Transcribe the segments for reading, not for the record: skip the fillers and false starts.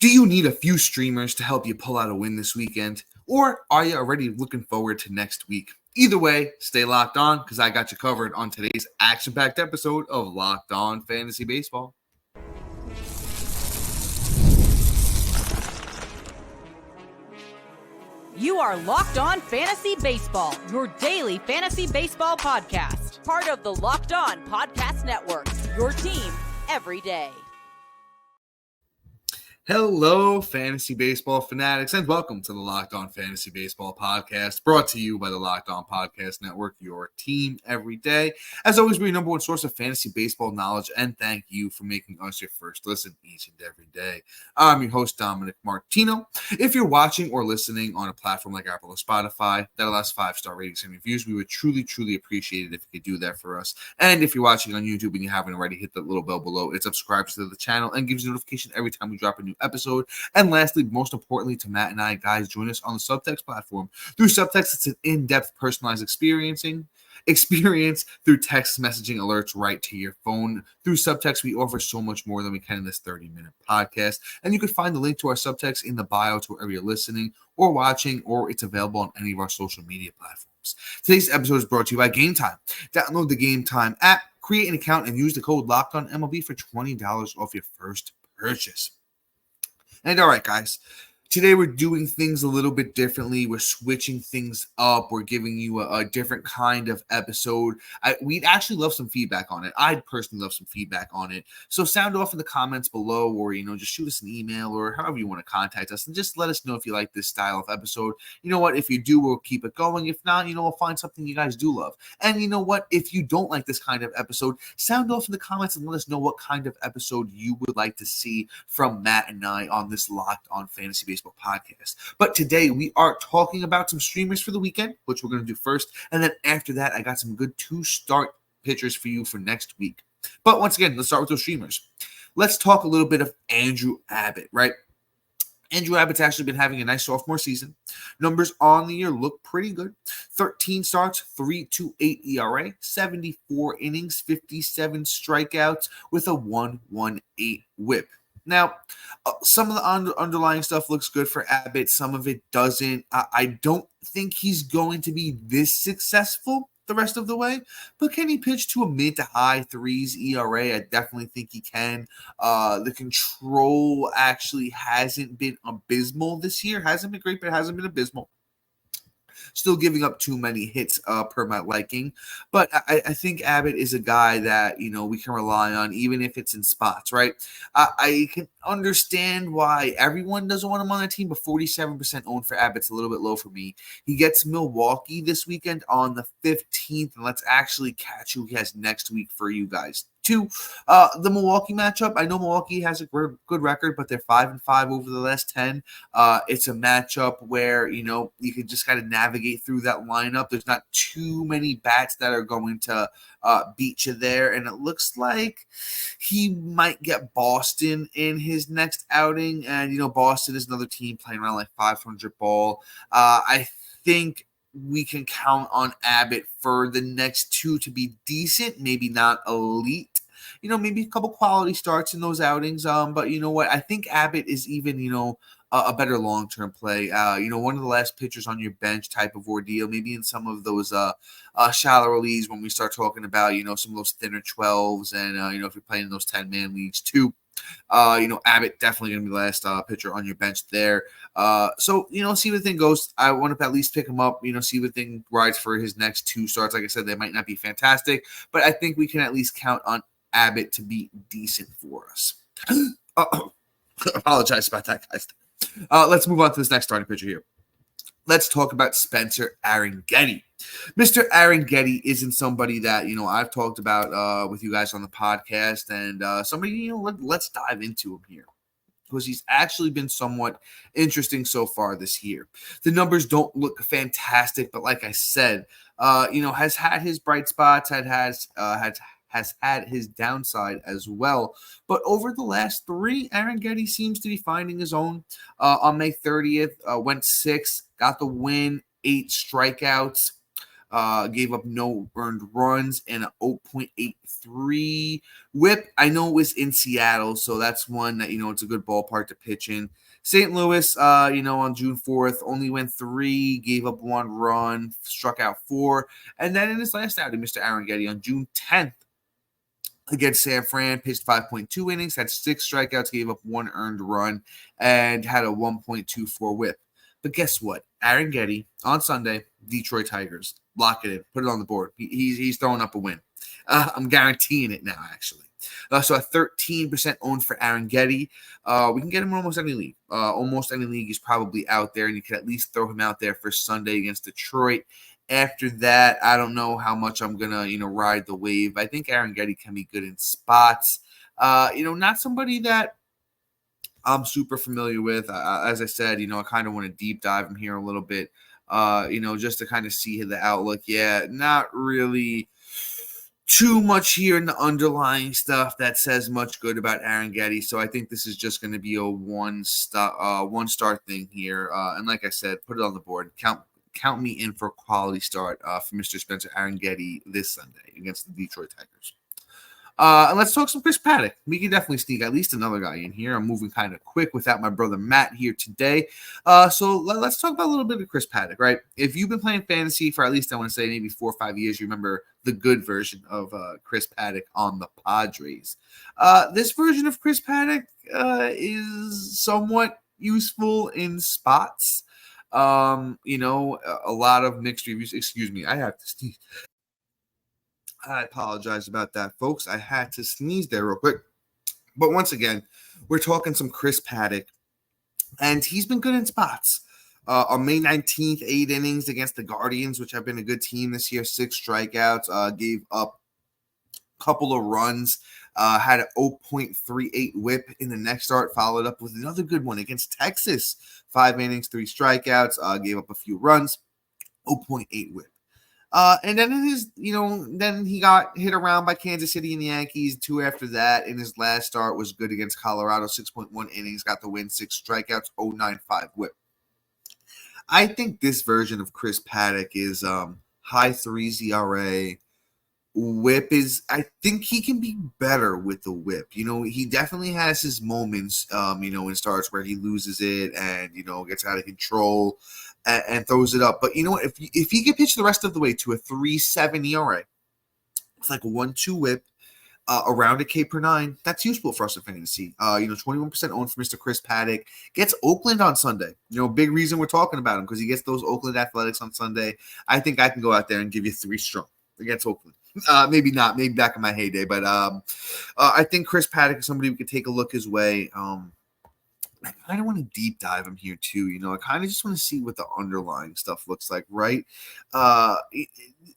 Do you need a few streamers to help you pull out a win this weekend? Or are you already looking forward to next week? Either way, stay locked on because I got you covered on today's action-packed episode of Locked On Fantasy Baseball. You are Locked On Fantasy Baseball, your daily fantasy baseball podcast. Part of the Locked On Podcast Network, your team every day. Hello, fantasy baseball fanatics, and welcome to the Locked On Fantasy Baseball podcast, brought to you by the Locked On Podcast Network, your team every day. As always, we're your number one source of fantasy baseball knowledge, and thank you for making us your first listen each and every day. I'm your host, Dominic Martino. If you're watching or listening on a platform like Apple or Spotify that allows 5-star ratings and reviews, we would truly appreciate it if you could do that for us. And if you're watching on YouTube and you haven't already, hit the little bell below. It subscribes to the channel and gives you notification every time we drop a new episode. And lastly, most importantly to Matt and I, guys, join us on the Subtext platform. Through Subtext, it's an in-depth personalized experience through text messaging alerts right to your phone. Through Subtext, we offer so much more than we can in this 30-minute podcast. And you can find the link to our Subtext in the bio to wherever you're listening or watching, or it's available on any of our social media platforms. Today's episode is brought to you by Game Time. Download the Game Time app, create an account, and use the code LOCKEDONMLB for $20 off your first purchase. And all right, guys, today we're doing things a little bit differently. We're switching things up. We're giving you a different kind of episode. We'd actually love some feedback on it. I'd personally love some feedback on it. So sound off in the comments below, or, just shoot us an email or however you want to contact us, and just let us know if you like this style of episode. You know what? If you do, we'll keep it going. If not, we'll find something you guys do love. And you know what? If you don't like this kind of episode, sound off in the comments and let us know what kind of episode you would like to see from Matt and I on this Locked On Fantasy Baseball podcast. But today we are talking about some streamers for the weekend, which we're going to do first. And then after that, I got some good to-start pitchers for you for next week. But once again, let's start with those streamers. Let's talk a little bit of Andrew Abbott, right? Andrew Abbott's actually been having a nice sophomore season. Numbers on the year look pretty good. 13 starts, 3.28 ERA, 74 innings, 57 strikeouts with a 1.18 whip. Now, some of the underlying stuff looks good for Abbott. Some of it doesn't. I don't think he's going to be this successful the rest of the way, but can he pitch to a mid to high threes ERA? I definitely think he can. The control actually hasn't been abysmal this year. Hasn't been great, but it hasn't been abysmal. Still giving up too many hits per my liking. But I think Abbott is a guy that, we can rely on, even if it's in spots, right? I can understand why everyone doesn't want him on the team, but 47% owned for Abbott's a little bit low for me. He gets Milwaukee this weekend on the 15th, and let's actually catch who he has next week for you guys. The Milwaukee matchup. I know Milwaukee has a good record, but they're 5-5 over the last 10. It's a matchup where, you can just kind of navigate through that lineup. There's not too many bats that are going to beat you there. And it looks like he might get Boston in his next outing. And, Boston is another team playing around like 500 ball. I think we can count on Abbott for the next two to be decent, maybe not elite. Maybe a couple quality starts in those outings. But you know what? I think Abbott is even, a better long-term play. One of the last pitchers on your bench type of ordeal, maybe in some of those shallower leagues when we start talking about, some of those thinner 12s and, if you're playing in those 10-man leagues too. Abbott definitely going to be the last pitcher on your bench there. So, see what the thing goes. I want to at least pick him up, see what the thing rides for his next two starts. Like I said, they might not be fantastic, but I think we can at least count on Abbott to be decent for us. Apologize about that, guys. Let's move on to this next starting pitcher here. Let's talk about Spencer Arringhetti. Mr. Arringhetti isn't somebody that, I've talked about with you guys on the podcast, and somebody, let's dive into him here, because he's actually been somewhat interesting so far this year. The numbers don't look fantastic, but like I said, has had his bright spots, has had his downside as well. But over the last three, Arringhetti seems to be finding his own. On May 30th, went 6, got the win, 8 strikeouts. Gave up no earned runs and a 0.83 whip. I know it was in Seattle, so that's one that, it's a good ballpark to pitch in. St. Louis, on June 4th, only went 3, gave up 1 run, struck out 4. And then in his last outing, Mr. Aaron Getty on June 10th against San Fran, pitched 5.2 innings, had 6 strikeouts, gave up 1 earned run, and had a 1.24 whip. But guess what? Aaron Getty on Sunday, Detroit Tigers. Lock it in. Put it on the board. He's throwing up a win. I'm guaranteeing it now, actually. So a 13% owned for Aaron Getty. We can get him in almost any league. Almost any league he's probably out there, and you can at least throw him out there for Sunday against Detroit. After that, I don't know how much I'm going to, ride the wave. I think Aaron Getty can be good in spots. Not somebody that I'm super familiar with. As I said, I kind of want to deep dive him here a little bit, just to kind of see the outlook. Yeah, not really too much here in the underlying stuff that says much good about Aaron Getty. So I think this is just going to be a one start thing here. And like I said, put it on the board. Count me in for a quality start for Mr. Spencer Aaron Getty this Sunday against the Detroit Tigers. And let's talk some Chris Paddack. We can definitely sneak at least another guy in here. I'm moving kind of quick without my brother Matt here today. So let's talk about a little bit of Chris Paddack, right? If you've been playing fantasy for at least, I want to say, maybe 4 or 5 years, you remember the good version of Chris Paddack on the Padres. This version of Chris Paddack is somewhat useful in spots. A lot of mixed reviews. Excuse me, I have to sneeze. I apologize about that, folks. I had to sneeze there real quick. But once again, we're talking some Chris Paddack, and he's been good in spots. On May 19th, 8 innings against the Guardians, which have been a good team this year, 6 strikeouts, gave up a couple of runs, had an 0.38 whip in the next start, followed up with another good one against Texas. 5 innings, 3 strikeouts, gave up a few runs, 0.8 whip. And then then he got hit around by Kansas City and the Yankees. 2 after that. In his last start was good against Colorado. 6.1 innings, got the win, 6 strikeouts, 0.95 whip. I think this version of Chris Paddack is high 3s ERA. Whip is, I think he can be better with the whip. He definitely has his moments, in starts where he loses it and, gets out of control and throws it up. But you know what? If he could pitch the rest of the way to a 3.7 ERA, it's like a 1-2 whip, around a K per 9, that's useful for us in fantasy. 21% owned for Mr. Chris Paddack. Gets Oakland on Sunday. Big reason we're talking about him because he gets those Oakland Athletics on Sunday. I think I can go out there and give you 3 strong against Oakland. Maybe not, maybe back in my heyday, but I think Chris Paddack is somebody we could take a look his way. I kind of want to deep dive him here too. I kind of just want to see what the underlying stuff looks like, right?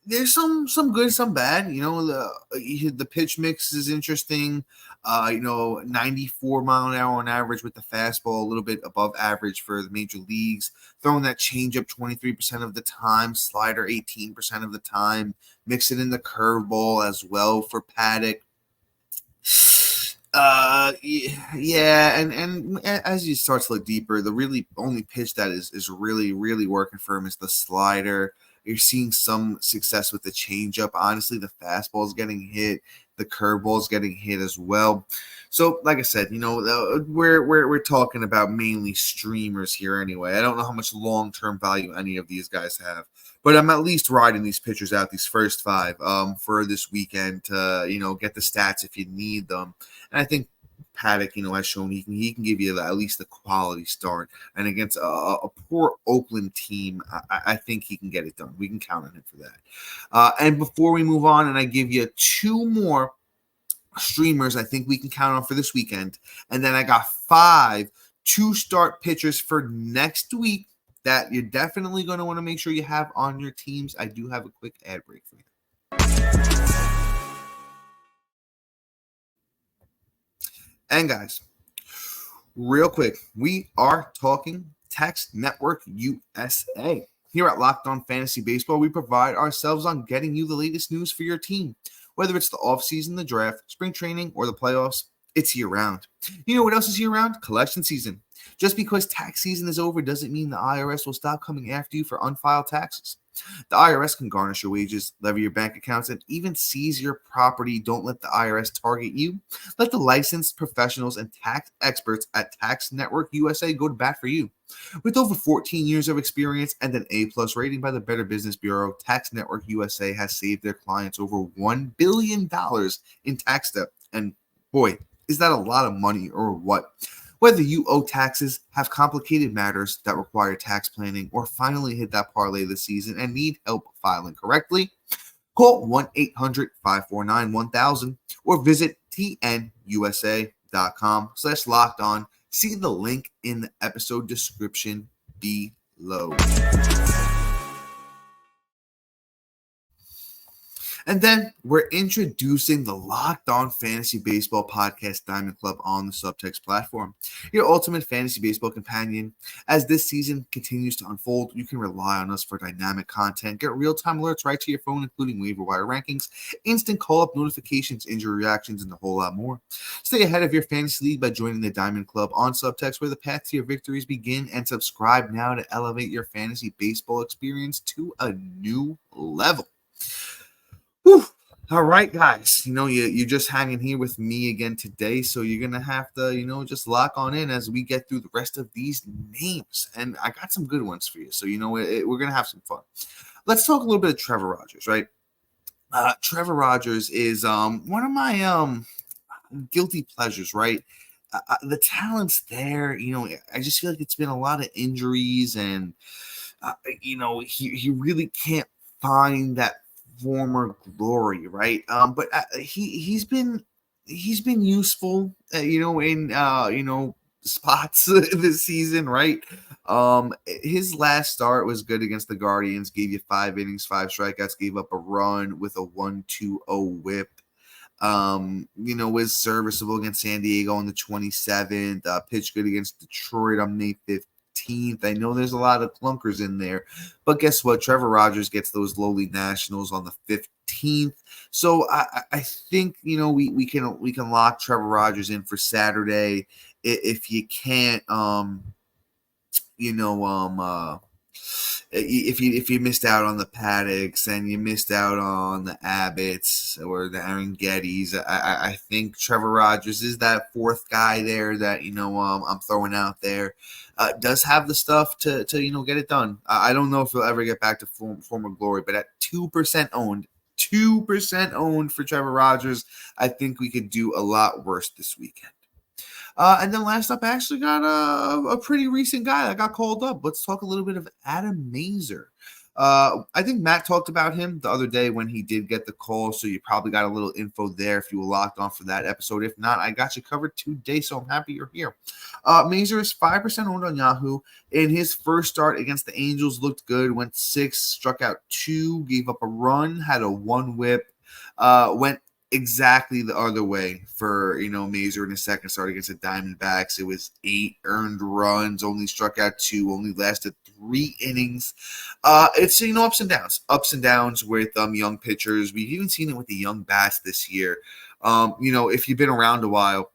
There's some good, some bad. The pitch mix is interesting. 94 mile an hour on average with the fastball, a little bit above average for the major leagues. Throwing that changeup 23% of the time, slider 18% of the time. Mix it in the curveball as well for Paddack. Yeah, and as you start to look deeper, the really only pitch that is really, really working for him is the slider. You're seeing some success with the changeup. Honestly, the fastball is getting hit. The curveball is getting hit as well. So, like I said, we're talking about mainly streamers here anyway. I don't know how much long-term value any of these guys have, but I'm at least riding these pitchers out, these first 5, for this weekend to, get the stats if you need them. And I think Paddack, has shown he can give you at least a quality start. And against a poor Oakland team, I think he can get it done. We can count on him for that. And before we move on, and I give you 2 more streamers I think we can count on for this weekend. And then I got 5 2-start pitchers for next week that you're definitely going to want to make sure you have on your teams. I do have a quick ad break for you. And guys, real quick, we are talking Text Network USA. Here at Locked On Fantasy Baseball, we provide ourselves on getting you the latest news for your team. Whether it's the offseason, the draft, spring training, or the playoffs, it's year-round. You know what else is year-round? Collection season. Just because tax season is over doesn't mean the IRS will stop coming after you for unfiled taxes. The IRS can garnish your wages, levy your bank accounts, and even seize your property. Don't let the IRS target you. Let the licensed professionals and tax experts at Tax Network USA go to bat for you. With over 14 years of experience and an A-plus rating by the Better Business Bureau, Tax Network USA has saved their clients over $1 billion in tax debt. And boy, is that a lot of money or what? Whether you owe taxes, have complicated matters that require tax planning, or finally hit that parlay this season and need help filing correctly, call 1-800-549-1000 or visit tnusa.com/lockedon. See the link in the episode description below. And then we're introducing the Locked On Fantasy Baseball Podcast Diamond Club on the Subtext platform, your ultimate fantasy baseball companion. As this season continues to unfold, you can rely on us for dynamic content, get real-time alerts right to your phone, including waiver wire rankings, instant call-up notifications, injury reactions, and a whole lot more. Stay ahead of your fantasy league by joining the Diamond Club on Subtext, where the path to your victories begin, and subscribe now to elevate your fantasy baseball experience to a new level. Whew. All right, guys. You're just hanging here with me again today, so you're gonna have to, just lock on in as we get through the rest of these names. And I got some good ones for you, so we're gonna have some fun. Let's talk a little bit of Trevor Rogers, right? Trevor Rogers is one of my guilty pleasures, right? The talent's there. I just feel like it's been a lot of injuries, and he really can't find that former glory, right? But he's been useful, in spots this season, right? His last start was good against the Guardians, gave you 5 innings, 5 strikeouts, gave up a run with a 1.20 whip. Was serviceable against San Diego on the 27th, pitched good against Detroit on May 15th. I know there's a lot of clunkers in there, but guess what? Trevor Rogers gets those lowly Nationals on the 15th. So I think we can lock Trevor Rogers in for Saturday. If you can't, if you missed out on the Paddocks and you missed out on the Abbotts or the Aaron Gettys, I think Trevor Rogers is that fourth guy there that I'm throwing out there. Does have the stuff to get it done. I don't know if he'll ever get back to former glory, but at 2% owned for Trevor Rogers, I think we could do a lot worse this weekend. And then last up, I actually got a pretty recent guy that got called up. Let's talk a little bit of Adam Mazur. I think Matt talked about him the other day when he did get the call, so you probably got a little info there if you were locked on for that episode. If not, I got you covered today, so I'm happy you're here. Mazur is 5% owned on Yahoo. In his first start against the Angels, looked good, went 6, struck out 2, gave up a run, had a 1 whip, went exactly the other way for Mazur in his second start against the Diamondbacks. It was 8 earned runs, only struck out 2, only lasted 3 innings. It's ups and downs with young pitchers. We've even seen it with the young bats this year. If you've been around a while,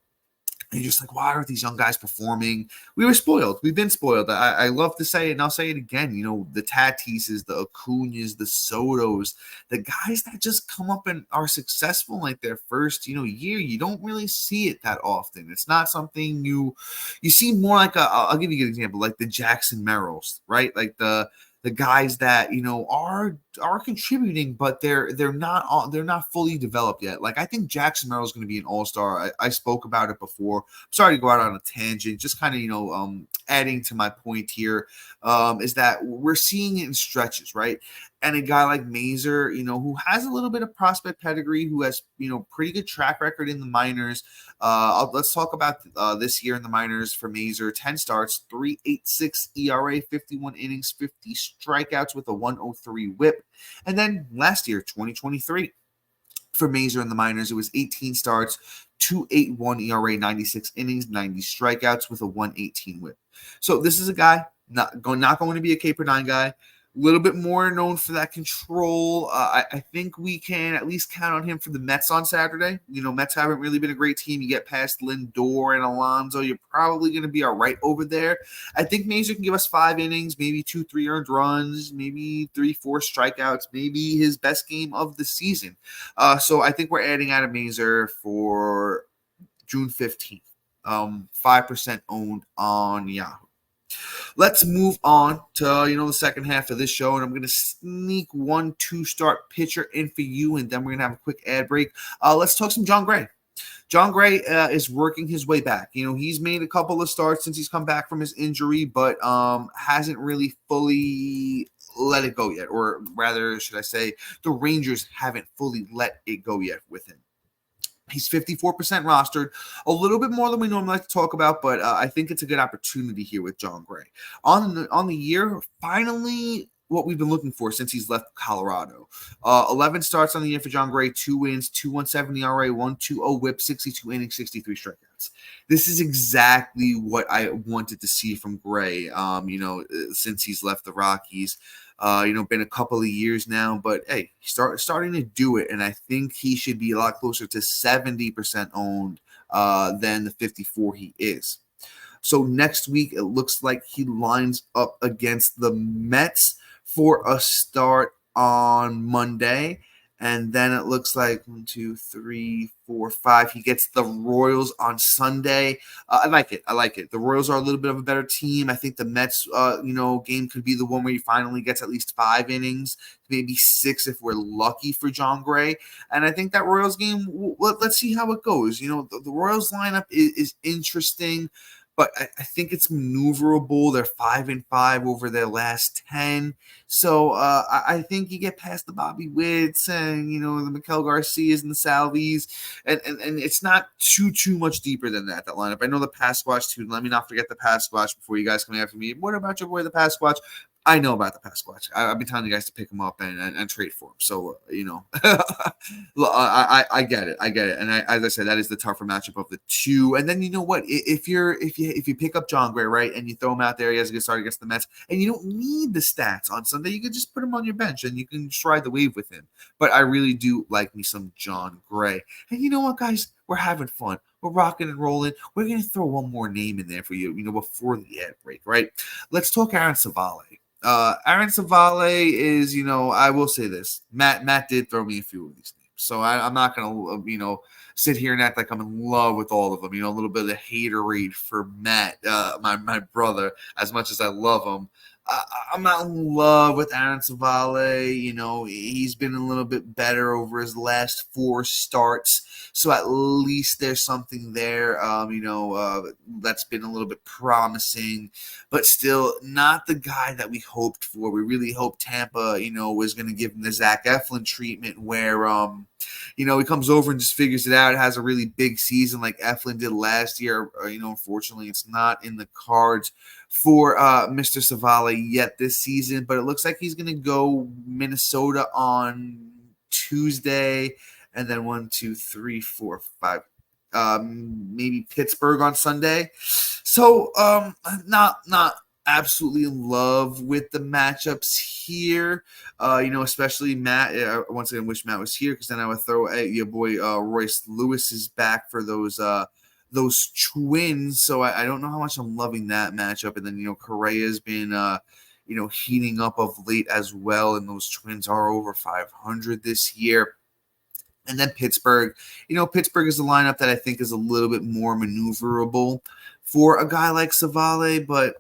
you're just like, why aren't these young guys performing? We were spoiled. We've been spoiled. I love to say it, and I'll say it again. The Tatises, the Acuñas, the Sotos, the guys that just come up and are successful in like their first, year. You don't really see it that often. It's not something you see more like I'll give you a good example, like the Jackson Merrills, right? Like the guys that are contributing, but they're not fully developed yet. Like I think Jackson Merrill is going to be an all-star. I spoke about it before. I'm sorry to go out on a tangent. Just kind of adding to my point here is that we're seeing it in stretches, right? And a guy like Mazur, who has a little bit of prospect pedigree, who has pretty good track record in the minors. Let's talk about this year in the minors for Mazur. 10 starts, 3.86 ERA, 51 innings, 50 strikeouts with a 1.03 whip. And then last year, 2023, for Mazur in the minors, it was 18 starts, 2.81 ERA, 96 innings, 90 strikeouts with a 1.18 whip. So this is a guy not going to be a K per 9 guy. little bit more known for that control. I think we can at least count on him for the Mets on Saturday. Mets haven't really been a great team. You get past Lindor and Alonso, you're probably going to be all right over there. I think Mazur can give us 5 innings, maybe 2-3 earned runs, maybe 3-4 strikeouts, maybe his best game of the season. So I think we're adding Adam Mazur for June 15th. 5% owned on Yahoo. Let's move on to, the second half of this show, and I'm going to sneak 1 2-start pitcher in for you, and then we're going to have a quick ad break. Let's talk some Jon Gray. Jon Gray is working his way back. He's made a couple of starts since he's come back from his injury, but hasn't really fully let it go yet, or rather, should I say, the Rangers haven't fully let it go yet with him. He's 54% rostered, a little bit more than we normally like to talk about, but I think it's a good opportunity here with Jon Gray. On the year, finally, what we've been looking for since he's left Colorado. 11 starts on the year for Jon Gray, 2 wins, 2.17 ERA, 1.20 WHIP, 62 innings, 63 strikeouts. This is exactly what I wanted to see from Gray, since he's left the Rockies. Been a couple of years now, but hey, he's starting to do it, and I think he should be a lot closer to 70% owned than the 54 he is. So next week, it looks like he lines up against the Mets for a start on Monday. And then it looks like 1, 2, 3, 4, 5. He gets the Royals on Sunday. I like it. The Royals are a little bit of a better team. I think the Mets, game could be the one where he finally gets at least 5 innings, maybe 6 if we're lucky for Jon Gray. And I think that Royals game, let's see how it goes. The Royals lineup is interesting, but I think it's maneuverable. They're 5-5 over their last 10. So I think you get past the Bobby Witts and, the Miguel Garcias and the Salvis. And it's not too much deeper than that lineup. I know the Pasquatch, too. Let me not forget the Pasquatch before you guys come after me. What about your boy, the Pasquatch? I know about the Pasquatch. I've been telling you guys to pick him up and trade for him. So, I get it. And as I said, that is the tougher matchup of the two. And then you know what? If you pick up Jon Gray, right, and you throw him out there, he has a good start against the Mets, and you don't need the stats on Sunday, you can just put him on your bench and you can just ride the wave with him. But I really do like me some Jon Gray. And you know what, guys? We're having fun. We're rocking and rolling. We're going to throw one more name in there for you, before the ad break, right? Let's talk Aaron Civale. Aaron Civale is, I will say this. Matt did throw me a few of these names. So I'm not going to, sit here and act like I'm in love with all of them. A little bit of the haterade for Matt, my brother, as much as I love him. I'm not in love with Aaron Civale. He's been a little bit better over his last 4 starts. So at least there's something there, that's been a little bit promising, but still not the guy that we hoped for. We really hoped Tampa, was going to give him the Zach Eflin treatment where, he comes over and just figures it out, has a really big season like Eflin did last year. Unfortunately, it's not in the cards for Mr. Civale yet this season, but it looks like he's going to go Minnesota on Tuesday, and then 1, 2, 3, 4, 5, maybe Pittsburgh on Sunday. So not absolutely in love with the matchups here, especially Matt. Once again, wish Matt was here because then I would throw your boy Royce Lewis is back for those Twins. So I don't know how much I'm loving that matchup. And then Correa's been heating up of late as well, and those Twins are over 500 this year. And then Pittsburgh, Pittsburgh is a lineup that I think is a little bit more maneuverable for a guy like Civale, but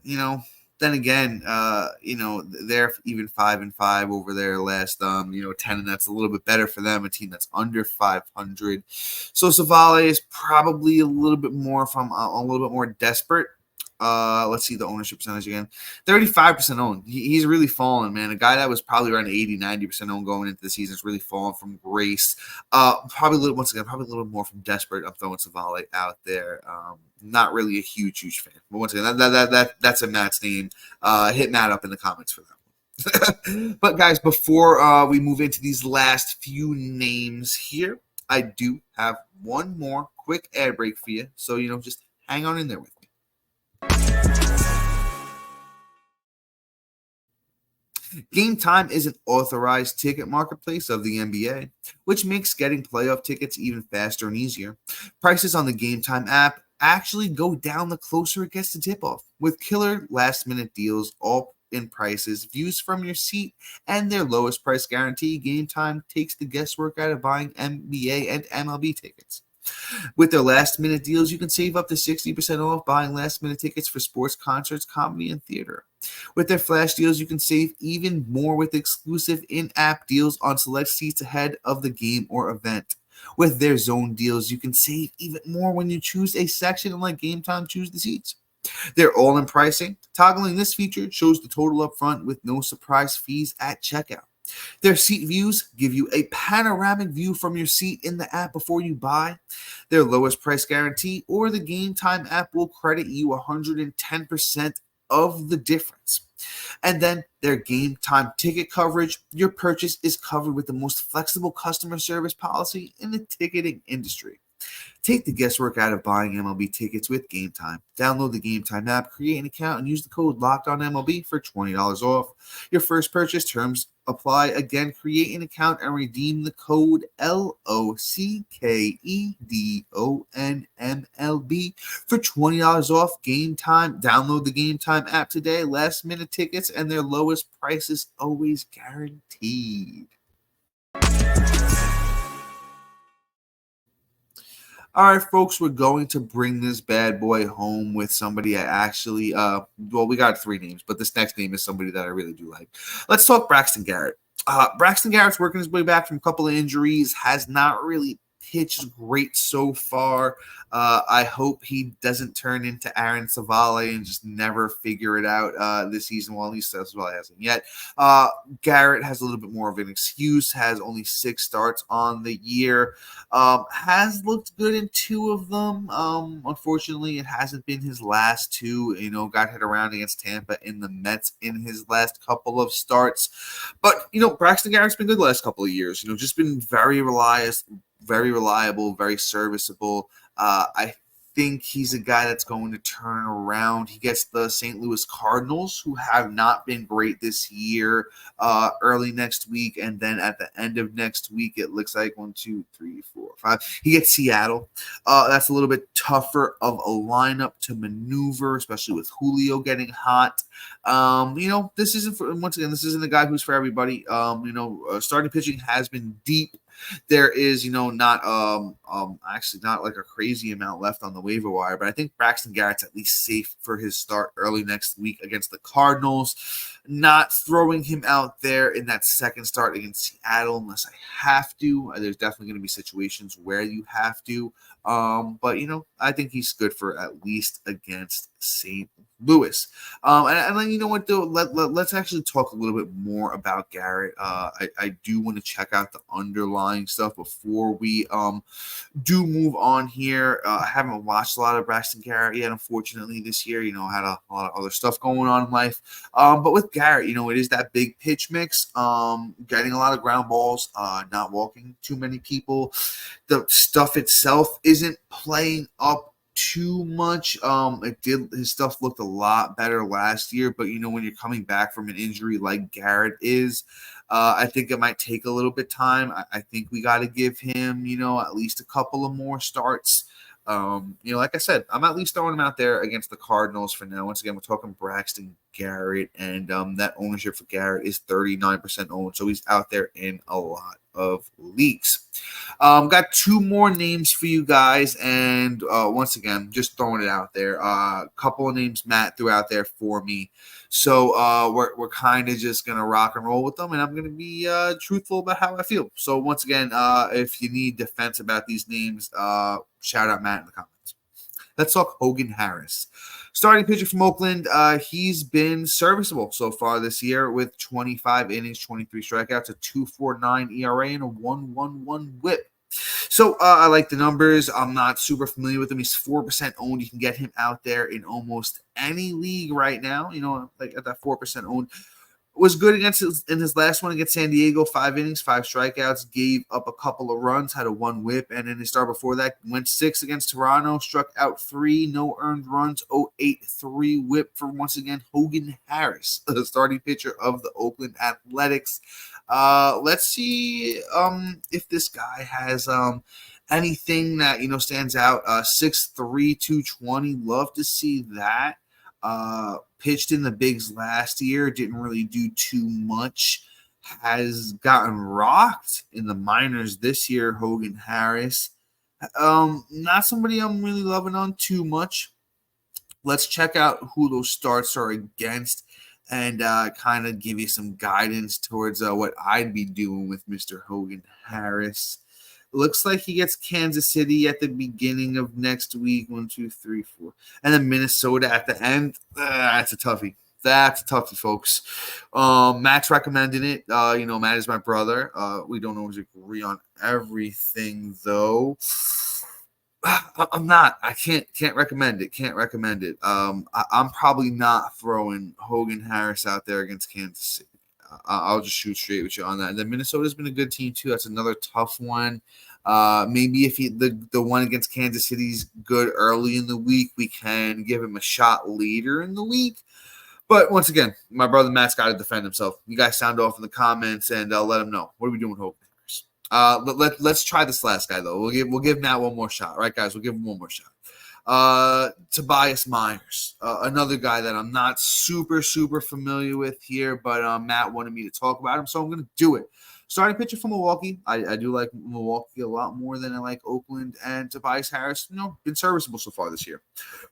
then again, they're even 5-5 over their last 10, and that's a little bit better for them, a team that's under 500. So Civale is probably a little bit more desperate. Let's see the ownership percentage again. 35% owned. He's really fallen, man. A guy that was probably around 80-90% owned going into the season is really fallen from grace. Probably a little more from desperate. I'm throwing Civale out there. Not really a huge fan. But once again, that's a Matt's name. Hit Matt up in the comments for that. But guys, before we move into these last few names here, I do have one more quick ad break for you. So, just hang on in there with me. Game Time is an authorized ticket marketplace of the NBA, which makes getting playoff tickets even faster and easier. Prices on the Game Time app actually go down the closer it gets to tip-off, with killer last-minute deals all in prices, views from your seat, and their lowest price guarantee. Game Time takes the guesswork out of buying NBA and MLB tickets. With their last-minute deals, you can save up to 60% off buying last-minute tickets for sports, concerts, comedy, and theater. With their flash deals, you can save even more with exclusive in-app deals on select seats ahead of the game or event. With their zone deals, you can save even more when you choose a section and let Game Time choose the seats. They're all in pricing. Toggling this feature shows the total up front with no surprise fees at checkout. Their seat views give you a panoramic view from your seat in the app before you buy. Their lowest price guarantee or the Game Time app will credit you 110% of the difference. And then their Game Time ticket coverage. Your purchase is covered with the most flexible customer service policy in the ticketing industry. Take the guesswork out of buying MLB tickets with Game Time. Download the Game Time app, create an account, and use the code LOCKEDONMLB for $20 off. Your first purchase terms apply. Again, create an account and redeem the code LOCKEDONMLB for $20 off. Game Time. Download the Game Time app today. Last minute tickets and their lowest prices always guaranteed. All right, folks, we're going to bring this bad boy home with somebody I actually, we got three names, but this next name is somebody that I really do like. Let's talk Braxton Garrett. Braxton Garrett's working his way back from a couple of injuries, has not really pitched great so far. I hope he doesn't turn into Aaron Savale and just never figure it out this season. Well, at least Savale hasn't yet. Garrett has a little bit more of an excuse, has only 6 starts on the year, has looked good in 2 of them. Unfortunately, it hasn't been his last 2. Got hit around against Tampa and the Mets in his last couple of starts. But, Braxton Garrett's been good the last couple of years. Just been very reliable, very serviceable. I think he's a guy that's going to turn around. He gets the St. Louis Cardinals, who have not been great this year, early next week. And then at the end of next week, it looks like 1, 2, 3, 4, 5. He gets Seattle. That's a little bit tougher of a lineup to maneuver, especially with Julio getting hot. This isn't this isn't a guy who's for everybody. Starting pitching has been deep. There is, not actually not like a crazy amount left on the waiver wire, but I think Braxton Garrett's at least safe for his start early next week against the Cardinals. Not throwing him out there in that second start against Seattle unless I have to. There's definitely going to be situations where you have to. But I think he's good for at least against St. Louis. And then, you know what, though? Let's actually talk a little bit more about Garrett. I do want to check out the underlying stuff before we do move on here. I haven't watched a lot of Braxton Garrett yet, unfortunately, this year. I had a lot of other stuff going on in life. But with Garrett, it is that big pitch mix, getting a lot of ground balls, not walking too many people. The stuff itself isn't playing up too much. His stuff looked a lot better last year, but when you're coming back from an injury like Garrett is, I think it might take a little bit time. I think we got to give him, at least a couple of more starts. Like I said, I'm at least throwing him out there against the Cardinals for now. Once again, we're talking Braxton Garrett, and that ownership for Garrett is 39% owned, so he's out there in a lot of leagues. Got 2 more names for you guys, and once again, just throwing it out there. A couple of names Matt threw out there for me, so we're kind of just gonna rock and roll with them, and I'm gonna be truthful about how I feel. So once again, if you need defense about these names, shout out Matt in the comments. Let's talk Hogan Harris. Starting pitcher from Oakland, he's been serviceable so far this year with 25 innings, 23 strikeouts, a 2.49 ERA, and a 1.11 WHIP. So I like the numbers. I'm not super familiar with him. He's 4% owned. You can get him out there in almost any league right now, like at that 4% owned. Was good in his last one against San Diego. 5 innings, 5 strikeouts, gave up a couple of runs, had a 1 whip, and in his start before that, went 6 against Toronto, struck out 3, no earned runs, 0.83 whip for, once again, Hogan Harris, the starting pitcher of the Oakland Athletics. Let's see if this guy has anything that, stands out. 6'3", 220. Love to see that. Pitched in the bigs last year, didn't really do too much. Has gotten rocked in the minors this year, Hogan Harris. Not somebody I'm really loving on too much. Let's check out who those starts are against and kind of give you some guidance towards what I'd be doing with Mr. Hogan Harris. Looks like he gets Kansas City at the beginning of next week. 1, 2, 3, 4. And then Minnesota at the end. That's a toughie. That's a toughie, folks. Matt's recommending it. Matt is my brother. We don't always agree on everything, though. I'm not. I can't recommend it. Can't recommend it. I'm probably not throwing Hogan Harris out there against Kansas City. I'll just shoot straight with you on that. And then Minnesota's been a good team too. That's another tough one. Maybe if the one against Kansas City's good early in the week, we can give him a shot later in the week. But once again, my brother Matt's got to defend himself. You guys sound off in the comments and let him know. What are we doing with Hogan Harris? Let's try this last guy though. We'll give Matt one more shot, right, guys? We'll give him one more shot. Tobias Myers, another guy that I'm not super familiar with here, but Matt wanted me to talk about him, so I'm going to do it. Starting pitcher for Milwaukee. I do like Milwaukee a lot more than I like Oakland, and Tobias Harris, been serviceable so far this year.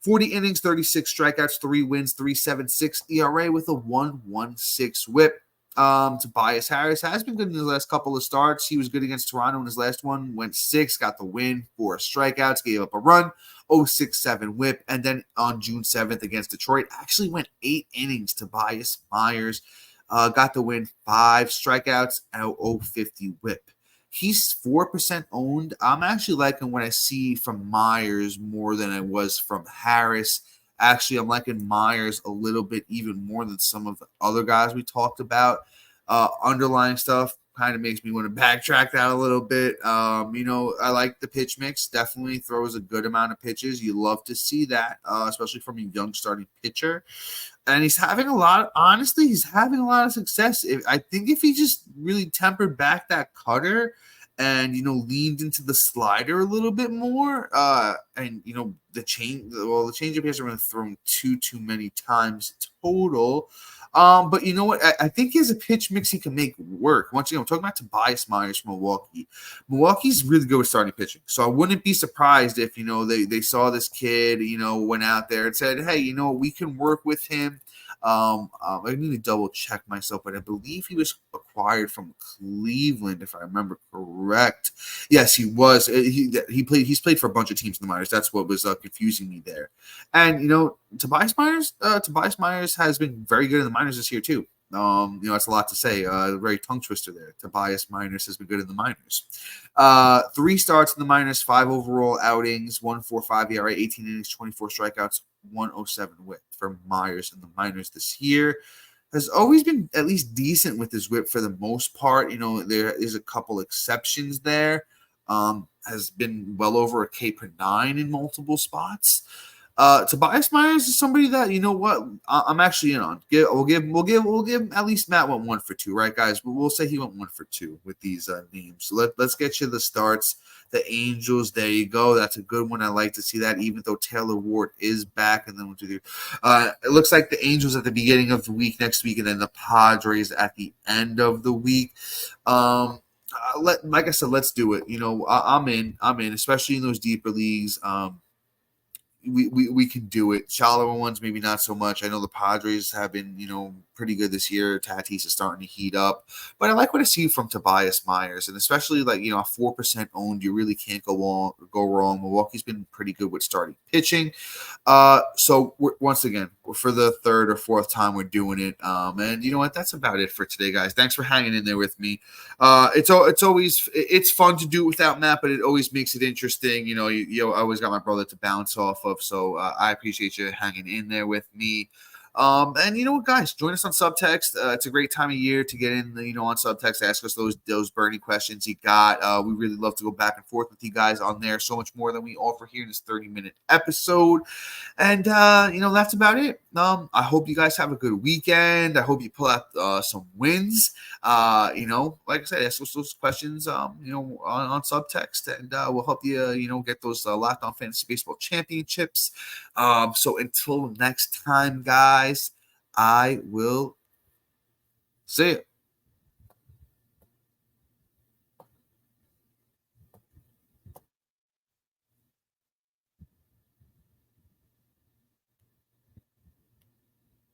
40 innings, 36 strikeouts, 3 wins, 3.76 ERA with a 1.16 whip. Tobias Harris has been good in his last couple of starts. He was good against Toronto in his last one, went 6, got the win, 4 strikeouts, gave up a run, 0.67 whip, and then on June 7th against Detroit, actually went 8 innings. Tobias Myers got the win, 5 strikeouts, and 0.50 whip. He's 4% owned. I'm actually liking what I see from Myers more than I was from Harris. Actually, I'm liking Myers a little bit even more than some of the other guys we talked about. Underlying stuff kind of makes me want to backtrack that a little bit. I like the pitch mix. Definitely throws a good amount of pitches. You love to see that, especially from a young starting pitcher. And he's having a lot of success. I think if he just really tempered back that cutter and, leaned into the slider a little bit more, and, the changeup hasn't really thrown too many times total. But you know what? I think he has a pitch mix he can make work. Once again, I'm talking about Tobias Myers from Milwaukee. Milwaukee's really good with starting pitching. So I wouldn't be surprised if, they saw this kid, went out there and said, hey, we can work with him. I need to double check myself, but I believe he was acquired from Cleveland, if I remember correct. Yes, he was. He's played for a bunch of teams in the minors. That's what was confusing me there. And Tobias Myers has been very good in the minors this year too. That's a lot to say. Very tongue twister there. Tobias Myers has been good in the minors. 3 starts in the minors, 5 overall outings, 1.45 ERA, 18 innings, 24 strikeouts, 1.07 whip for Myers in the minors this year. Has always been at least decent with his whip for the most part. There is a couple exceptions there. Has been well over a K per 9 in multiple spots. Tobias Myers is somebody that I'm actually in on. We'll give at least Matt went 1 for 2, right, guys? But we'll say he went 1 for 2 with these names. So let's get you the starts. The Angels, there you go. That's a good one. I like to see that, even though Taylor Ward is back. And then we'll do it looks like the Angels at the beginning of the week next week, and then the Padres at the end of the week. Like I said, let's do it. I'm in, especially in those deeper leagues. We can do it. Shallower ones, maybe not so much. I know the Padres have been, pretty good this year. Tatis is starting to heat up. But I like what I see from Tobias Myers. And especially 4% owned, you really can't go wrong. Milwaukee's been pretty good with starting pitching. So once again, for the 3rd or 4th time, we're doing it. And you know what? That's about it for today, guys. Thanks for hanging in there with me. It's fun to do it without Matt, but it always makes it interesting. You always got my brother to bounce off of. So I appreciate you hanging in there with me. And you know what, guys, join us on Subtext. It's a great time of year to get in, on Subtext, ask us those burning questions you got. We really love to go back and forth with you guys on there. So much more than we offer here in this 30-minute episode. And, that's about it. I hope you guys have a good weekend. I hope you pull out some wins. Like I said, ask us those questions, on Subtext, and we'll help you, get those Locked On Fantasy Baseball championships. So until next time, guys, I will see you.